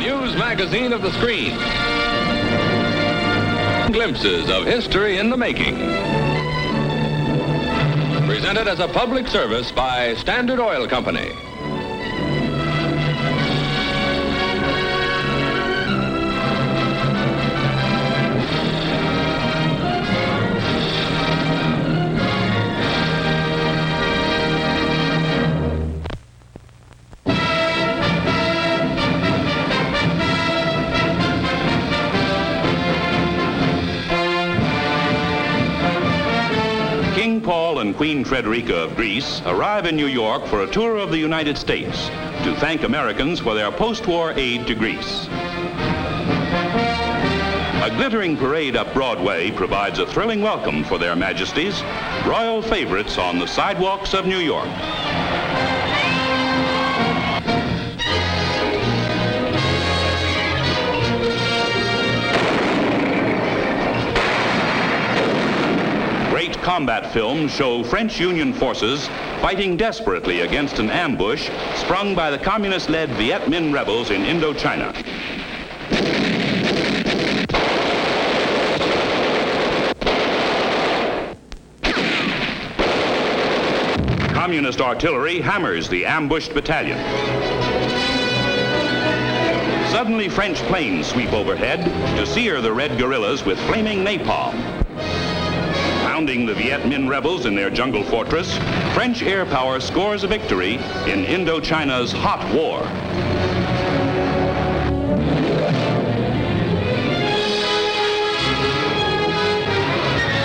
news magazine of the screen. Glimpses of history in the making. Presented as a public service by Standard Oil Company. King Paul and Queen Frederica of Greece arrive in New York for a tour of the United States to thank Americans for their post-war aid to Greece. A glittering parade up Broadway provides a thrilling welcome for their majesties, royal favorites on the sidewalks of New York. Combat films show French Union forces fighting desperately against an ambush sprung by the communist-led Viet Minh rebels in Indochina. Communist artillery hammers the ambushed battalion. Suddenly, French planes sweep overhead to sear the red guerrillas with flaming napalm. Pounding the Viet Minh rebels in their jungle fortress, French air power scores a victory in Indochina's hot war.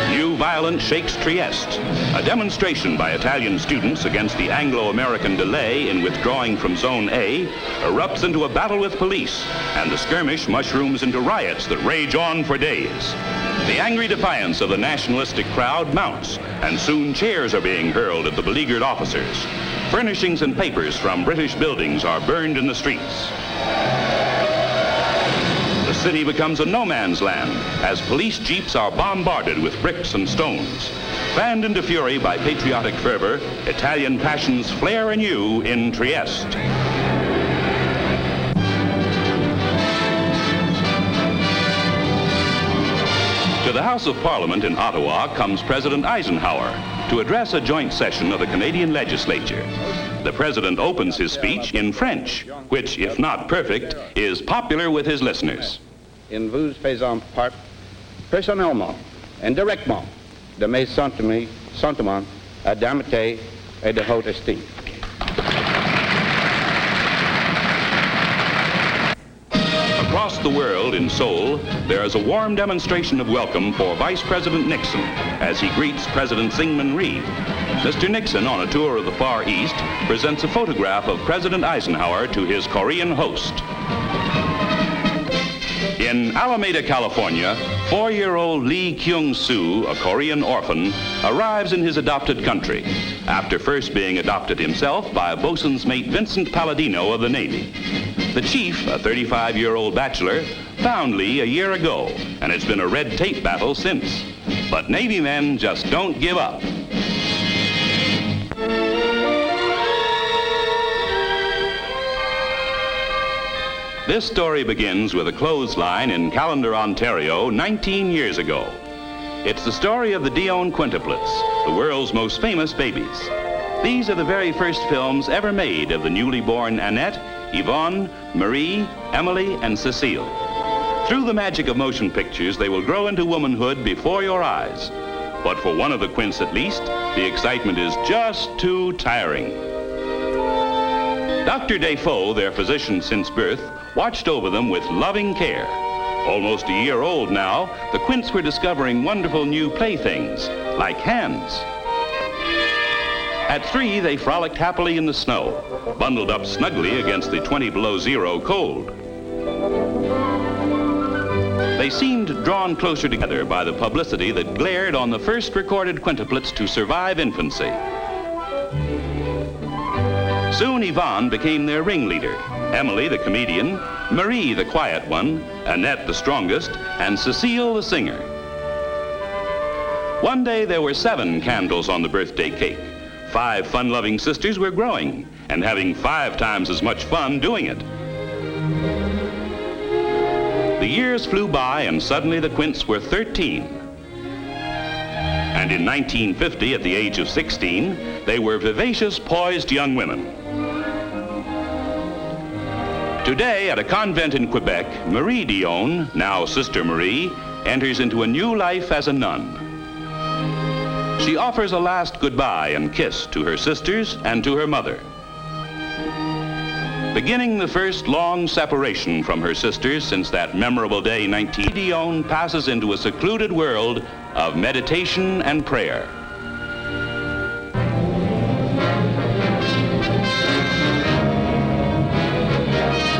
New violence shakes Trieste. A demonstration by Italian students against the Anglo-American delay in withdrawing from Zone A erupts into a battle with police, and the skirmish mushrooms into riots that rage on for days. The angry defiance of the nationalistic crowd mounts, and soon chairs are being hurled at the beleaguered officers. Furnishings and papers from British buildings are burned in the streets. The city becomes a no-man's land as police jeeps are bombarded with bricks and stones. Fanned into fury by patriotic fervor, Italian passions flare anew in Trieste. To the House of Parliament in Ottawa comes President Eisenhower to address a joint session of the Canadian legislature. The president opens his speech in French, which, if not perfect, is popular with his listeners. In vous faisant part personnellement and directement de mes sentiments d'amitié et de haute estime. Across the world in Seoul, there is a warm demonstration of welcome for Vice President Nixon as he greets President Syngman Rhee. Mr. Nixon, on a tour of the Far East, presents a photograph of President Eisenhower to his Korean host. In Alameda, California, 4-year-old Lee Kyung-soo, a Korean orphan, arrives in his adopted country after first being adopted himself by bosun's mate Vincent Palladino of the Navy. The chief, a 35-year-old bachelor, found Lee a year ago, and it's been a red tape battle since. But Navy men just don't give up. This story begins with a clothesline in Callender, Ontario, 19 years ago. It's the story of the Dion quintuplets, the world's most famous babies. These are the very first films ever made of the newly born Annette, Yvonne, Marie, Emily, and Cecile. Through the magic of motion pictures, they will grow into womanhood before your eyes. But for one of the quints at least, the excitement is just too tiring. Dr. Defoe, their physician since birth, watched over them with loving care. Almost a year old now, the quints were discovering wonderful new playthings, like hands. At 3, they frolicked happily in the snow, bundled up snugly against the 20 below zero cold. They seemed drawn closer together by the publicity that glared on the first recorded quintuplets to survive infancy. Soon Yvonne became their ringleader, Emily the comedian, Marie the quiet one, Annette the strongest, and Cecile the singer. One day there were 7 candles on the birthday cake. 5 fun-loving sisters were growing and having 5 times as much fun doing it. The years flew by and suddenly the Quints were 13. And in 1950, at the age of 16, they were vivacious, poised young women. Today, at a convent in Quebec, Marie Dion, now Sister Marie, enters into a new life as a nun. She offers a last goodbye and kiss to her sisters and to her mother. Beginning the first long separation from her sisters since that memorable day 19, Dion passes into a secluded world of meditation and prayer.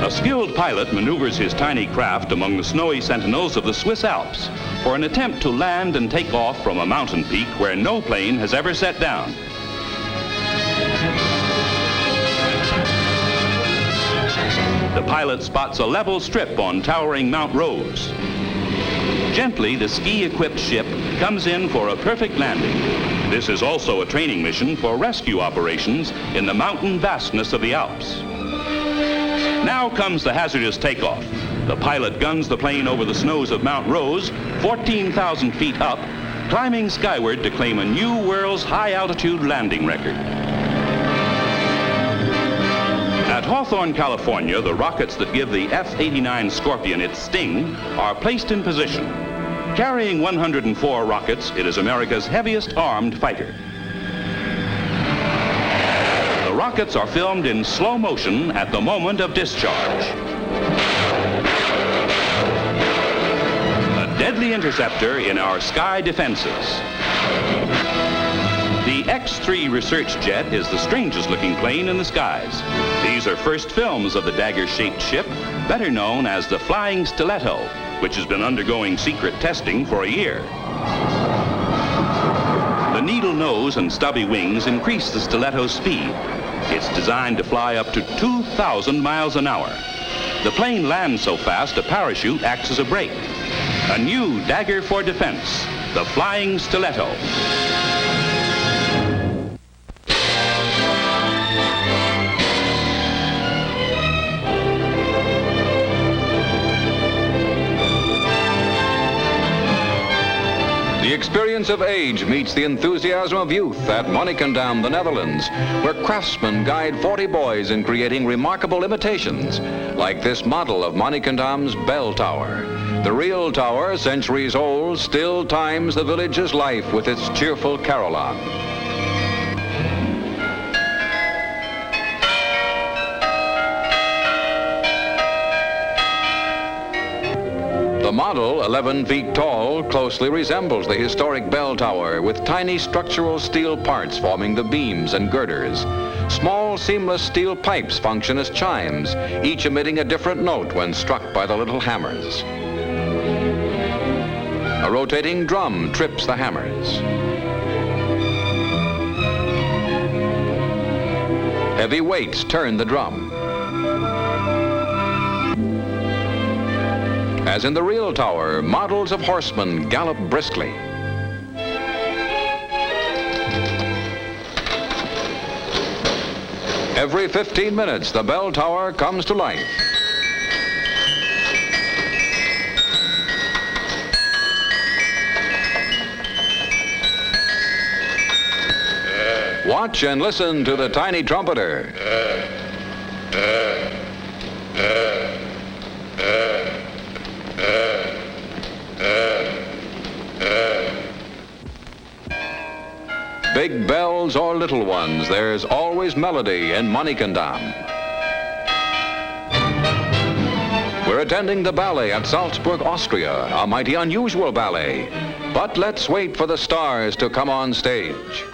A skilled pilot maneuvers his tiny craft among the snowy sentinels of the Swiss Alps for an attempt to land and take off from a mountain peak where no plane has ever set down. The pilot spots a level strip on towering Mount Rose. Gently, the ski-equipped ship comes in for a perfect landing. This is also a training mission for rescue operations in the mountain vastness of the Alps. Now comes the hazardous takeoff. The pilot guns the plane over the snows of Mount Rose, 14,000 feet up, climbing skyward to claim a new world's high-altitude landing record. At Hawthorne, California, the rockets that give the F-89 Scorpion its sting are placed in position. Carrying 104 rockets, it is America's heaviest armed fighter. The rockets are filmed in slow motion at the moment of discharge. A deadly interceptor in our sky defenses. The X-3 research jet is the strangest looking plane in the skies. These are first films of the dagger-shaped ship, better known as the Flying Stiletto, which has been undergoing secret testing for a year. The needle nose and stubby wings increase the Stiletto's speed. It's designed to fly up to 2,000 miles an hour. The plane lands so fast a parachute acts as a brake. A new dagger for defense, the Flying Stiletto. The experience of age meets the enthusiasm of youth at Monnikendam, the Netherlands, where craftsmen guide 40 boys in creating remarkable imitations, like this model of Monnikendam's bell tower. The real tower, centuries old, still times the village's life with its cheerful carillon. The model, 11 feet tall, closely resembles the historic bell tower with tiny structural steel parts forming the beams and girders. Small seamless steel pipes function as chimes, each emitting a different note when struck by the little hammers. A rotating drum trips the hammers. Heavy weights turn the drum. As in the real tower, models of horsemen gallop briskly. Every 15 minutes, the bell tower comes to life. Watch and listen to the tiny trumpeter. Big bells or little ones, there's always melody in Monnikendam. We're attending the ballet at Salzburg, Austria, a mighty unusual ballet. But let's wait for the stars to come on stage.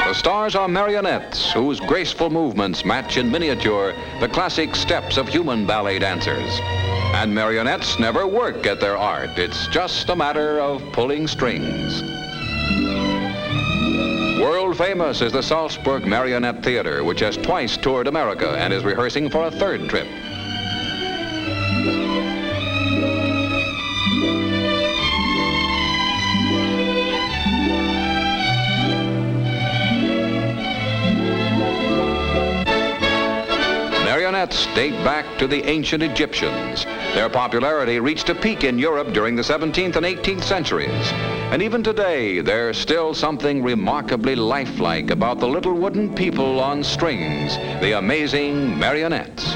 The stars are marionettes whose graceful movements match in miniature the classic steps of human ballet dancers. And marionettes never work at their art. It's just a matter of pulling strings. World famous is the Salzburg Marionette Theater, which has twice toured America and is rehearsing for a third trip. Marionettes date back to the ancient Egyptians. Their popularity reached a peak in Europe during the 17th and 18th centuries. And even today, there's still something remarkably lifelike about the little wooden people on strings, the amazing marionettes.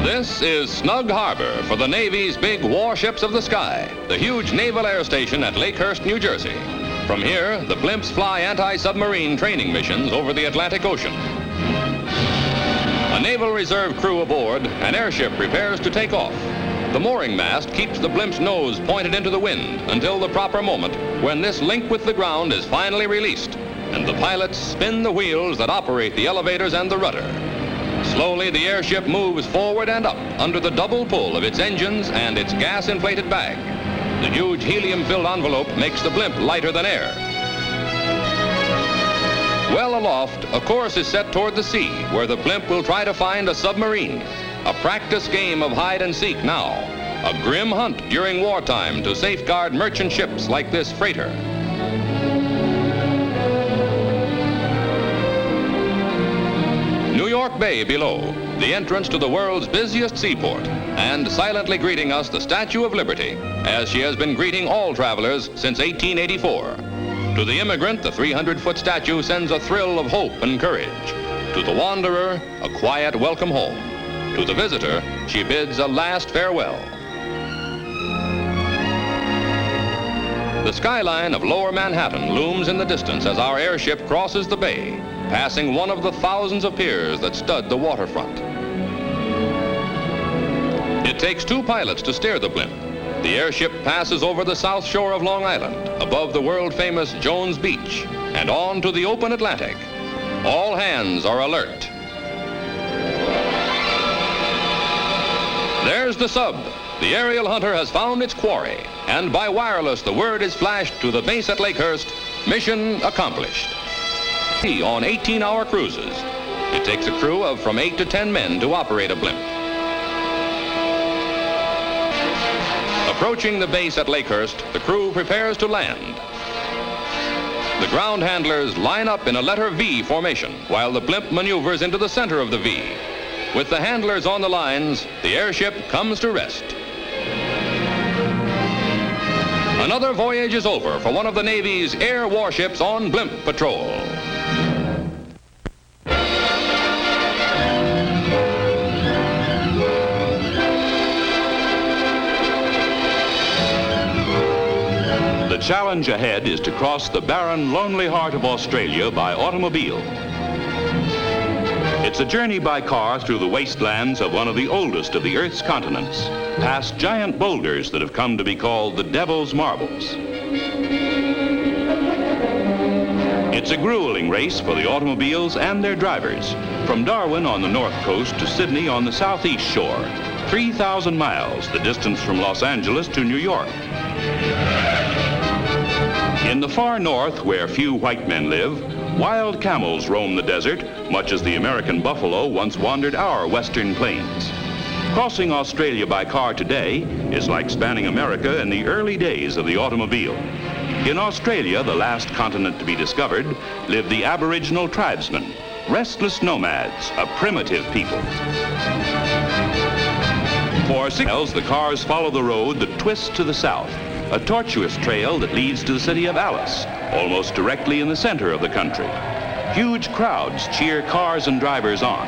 This is Snug Harbor for the Navy's big warships of the sky, the huge naval air station at Lakehurst, New Jersey. From here, the blimps fly anti-submarine training missions over the Atlantic Ocean. A Naval Reserve crew aboard, an airship prepares to take off. The mooring mast keeps the blimp's nose pointed into the wind until the proper moment when this link with the ground is finally released, and the pilots spin the wheels that operate the elevators and the rudder. Slowly, the airship moves forward and up under the double pull of its engines and its gas-inflated bag. The huge helium-filled envelope makes the blimp lighter than air. Well aloft, a course is set toward the sea, where the blimp will try to find a submarine. A practice game of hide and seek now. A grim hunt during wartime to safeguard merchant ships like this freighter. New York Bay below, the entrance to the world's busiest seaport, and silently greeting us the Statue of Liberty, as she has been greeting all travelers since 1884. To the immigrant, the 300-foot statue sends a thrill of hope and courage. To the wanderer, a quiet welcome home. To the visitor, she bids a last farewell. The skyline of Lower Manhattan looms in the distance as our airship crosses the bay, passing one of the thousands of piers that stud the waterfront. It takes two pilots to steer the blimp. The airship passes over the south shore of Long Island, above the world-famous Jones Beach, and on to the open Atlantic. All hands are alert. There's the sub. The aerial hunter has found its quarry, and by wireless the word is flashed to the base at Lakehurst, mission accomplished. On 18-hour cruises. It takes a crew of from 8 to 10 men to operate a blimp. Approaching the base at Lakehurst, the crew prepares to land. The ground handlers line up in a letter V formation while the blimp maneuvers into the center of the V. With the handlers on the lines, the airship comes to rest. Another voyage is over for one of the Navy's air warships on blimp patrol. The challenge ahead is to cross the barren, lonely heart of Australia by automobile. It's a journey by car through the wastelands of one of the oldest of the Earth's continents, past giant boulders that have come to be called the Devil's Marbles. It's a grueling race for the automobiles and their drivers, from Darwin on the north coast to Sydney on the southeast shore, 3,000 miles, the distance from Los Angeles to New York. In the far north, where few white men live, wild camels roam the desert, much as the American buffalo once wandered our western plains. Crossing Australia by car today is like spanning America in the early days of the automobile. In Australia, the last continent to be discovered, lived the Aboriginal tribesmen, restless nomads, a primitive people. For 6 miles, the cars follow the road that twists to the south, a tortuous trail that leads to the city of Alice, almost directly in the center of the country. Huge crowds cheer cars and drivers on.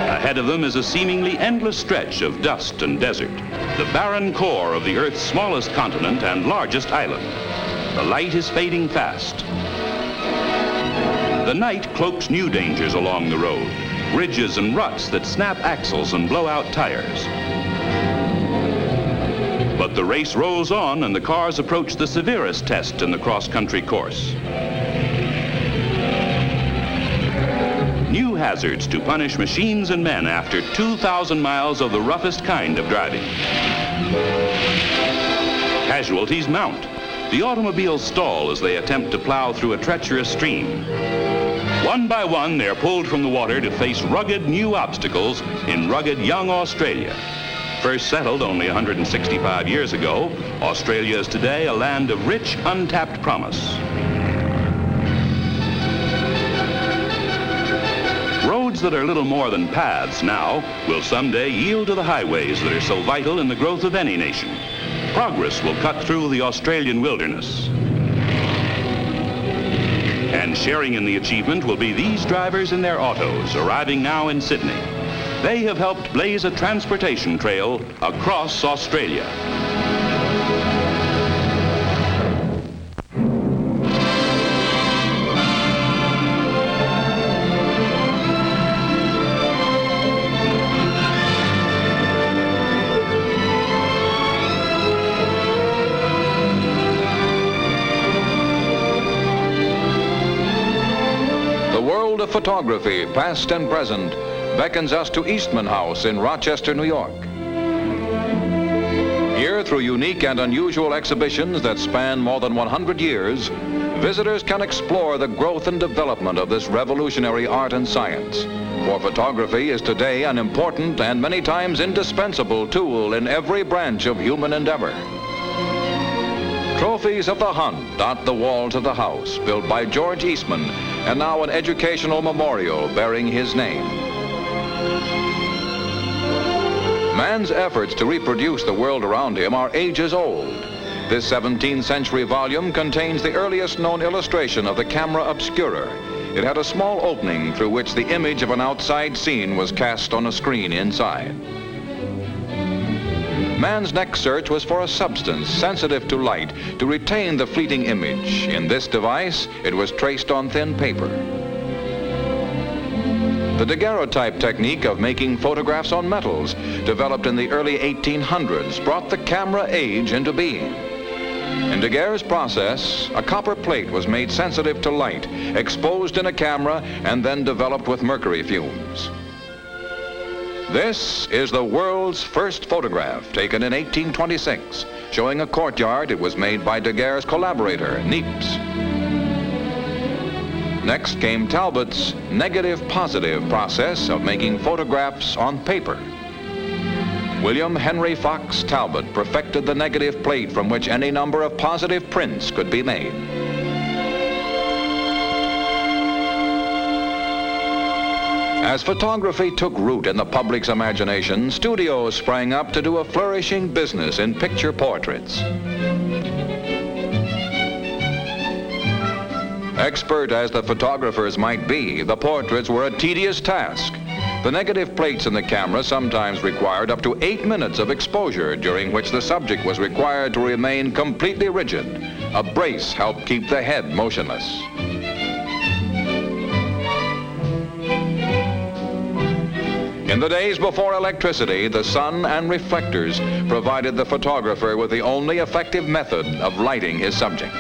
Ahead of them is a seemingly endless stretch of dust and desert, the barren core of the Earth's smallest continent and largest island. The light is fading fast. The night cloaks new dangers along the road, ridges and ruts that snap axles and blow out tires. But the race rolls on and the cars approach the severest test in the cross-country course. New hazards to punish machines and men after 2,000 miles of the roughest kind of driving. Casualties mount. The automobiles stall as they attempt to plow through a treacherous stream. One by one, they're pulled from the water to face rugged new obstacles in rugged young Australia. First settled only 165 years ago, Australia is today a land of rich, untapped promise. Roads that are little more than paths now will someday yield to the highways that are so vital in the growth of any nation. Progress will cut through the Australian wilderness. And sharing in the achievement will be these drivers in their autos arriving now in Sydney. They have helped blaze a transportation trail across Australia. The world of photography, past and present, beckons us to Eastman House in Rochester, New York. Here, through unique and unusual exhibitions that span more than 100 years, visitors can explore the growth and development of this revolutionary art and science. For photography is today an important and many times indispensable tool in every branch of human endeavor. Trophies of the hunt dot the walls of the house, built by George Eastman, and now an educational memorial bearing his name. Man's efforts to reproduce the world around him are ages old. This 17th century volume contains the earliest known illustration of the camera obscura. It had a small opening through which the image of an outside scene was cast on a screen inside. Man's next search was for a substance sensitive to light to retain the fleeting image. In this device, it was traced on thin paper. The daguerreotype technique of making photographs on metals, developed in the early 1800s, brought the camera age into being. In Daguerre's process, a copper plate was made sensitive to light, exposed in a camera, and then developed with mercury fumes. This is the world's first photograph, taken in 1826, showing a courtyard. It was made by Daguerre's collaborator, Niepce. Next came Talbot's negative-positive process of making photographs on paper. William Henry Fox Talbot perfected the negative plate from which any number of positive prints could be made. As photography took root in the public's imagination, studios sprang up to do a flourishing business in picture portraits. Expert as the photographers might be, the portraits were a tedious task. The negative plates in the camera sometimes required up to 8 minutes of exposure, during which the subject was required to remain completely rigid. A brace helped keep the head motionless. In the days before electricity, the sun and reflectors provided the photographer with the only effective method of lighting his subject.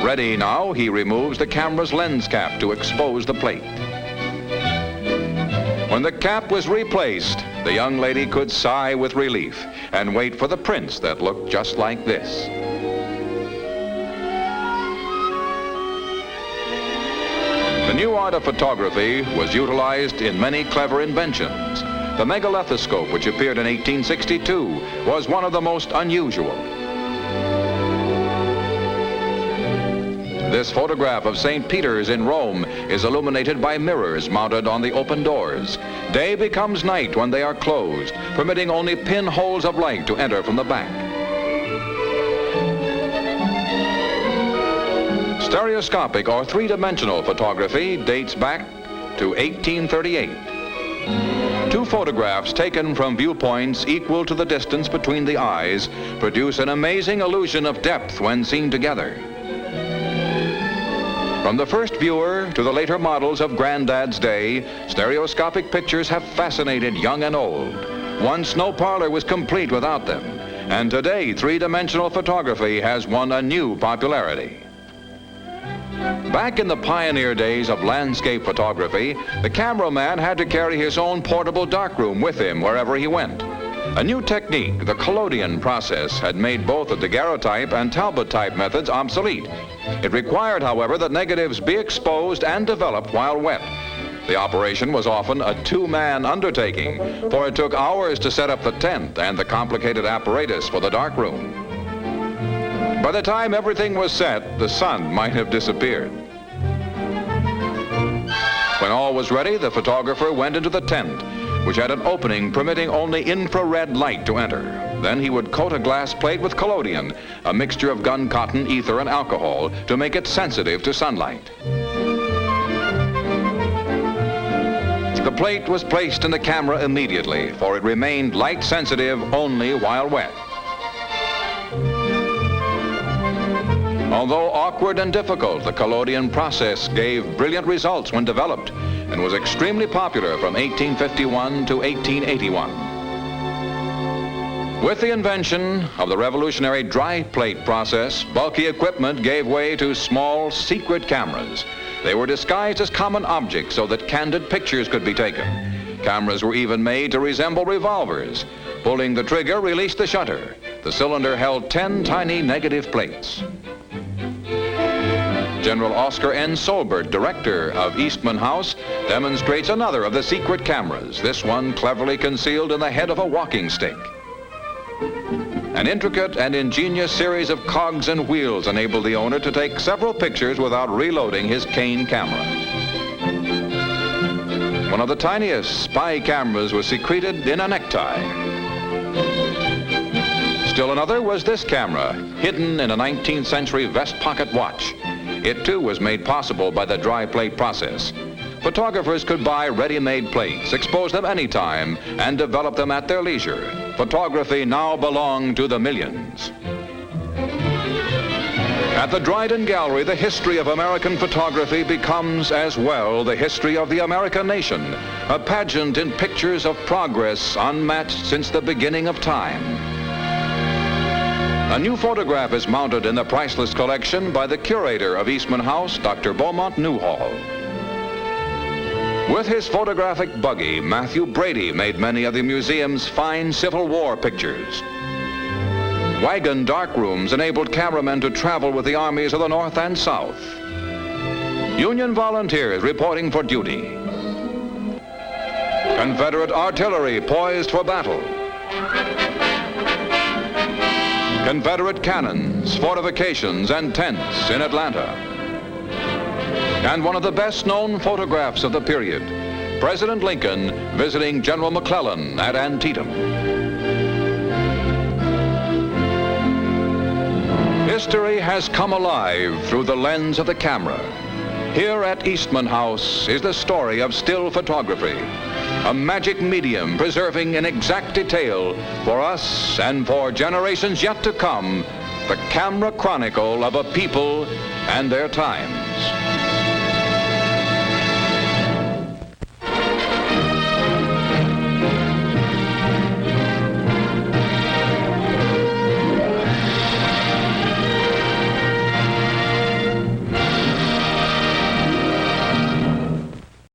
Ready now, he removes the camera's lens cap to expose the plate. When the cap was replaced, the young lady could sigh with relief and wait for the prints that looked just like this. The new art of photography was utilized in many clever inventions. The megalethoscope, which appeared in 1862, was one of the most unusual. This photograph of St. Peter's in Rome is illuminated by mirrors mounted on the open doors. Day becomes night when they are closed, permitting only pinholes of light to enter from the back. Stereoscopic or three-dimensional photography dates back to 1838. Two photographs taken from viewpoints equal to the distance between the eyes produce an amazing illusion of depth when seen together. From the first viewer to the later models of Granddad's day, stereoscopic pictures have fascinated young and old. Once no parlor was complete without them, and today three-dimensional photography has won a new popularity. Back in the pioneer days of landscape photography, the cameraman had to carry his own portable darkroom with him wherever he went. A new technique, the collodion process, had made both the daguerreotype and Talbot-type methods obsolete. It required, however, that negatives be exposed and developed while wet. The operation was often a two-man undertaking, for it took hours to set up the tent and the complicated apparatus for the darkroom. By the time everything was set, the sun might have disappeared. When all was ready, the photographer went into the tent, which had an opening permitting only infrared light to enter. Then he would coat a glass plate with collodion, a mixture of gun cotton, ether, and alcohol, to make it sensitive to sunlight. The plate was placed in the camera immediately, for it remained light sensitive only while wet. Although awkward and difficult, the collodion process gave brilliant results when developed and was extremely popular from 1851 to 1881. With the invention of the revolutionary dry plate process, bulky equipment gave way to small, secret cameras. They were disguised as common objects so that candid pictures could be taken. Cameras were even made to resemble revolvers. Pulling the trigger released the shutter. The cylinder held 10 tiny negative plates. General Oscar N. Solbert, director of Eastman House, demonstrates another of the secret cameras, this one cleverly concealed in the head of a walking stick. An intricate and ingenious series of cogs and wheels enabled the owner to take several pictures without reloading his cane camera. One of the tiniest spy cameras was secreted in a necktie. Still another was this camera, hidden in a 19th century vest pocket watch. It too was made possible by the dry plate process. Photographers could buy ready-made plates, expose them anytime, and develop them at their leisure. Photography now belonged to the millions. At the Dryden Gallery, the history of American photography becomes as well the history of the American nation, a pageant in pictures of progress unmatched since the beginning of time. A new photograph is mounted in the priceless collection by the curator of Eastman House, Dr. Beaumont Newhall. With his photographic buggy, Matthew Brady made many of the museum's fine Civil War pictures. Wagon darkrooms enabled cameramen to travel with the armies of the North and South. Union volunteers reporting for duty. Confederate artillery poised for battle. Confederate cannons, fortifications, and tents in Atlanta. And one of the best-known photographs of the period, President Lincoln visiting General McClellan at Antietam. History has come alive through the lens of the camera. Here at Eastman House is the story of still photography, a magic medium preserving in exact detail for us and for generations yet to come the camera chronicle of a people and their time.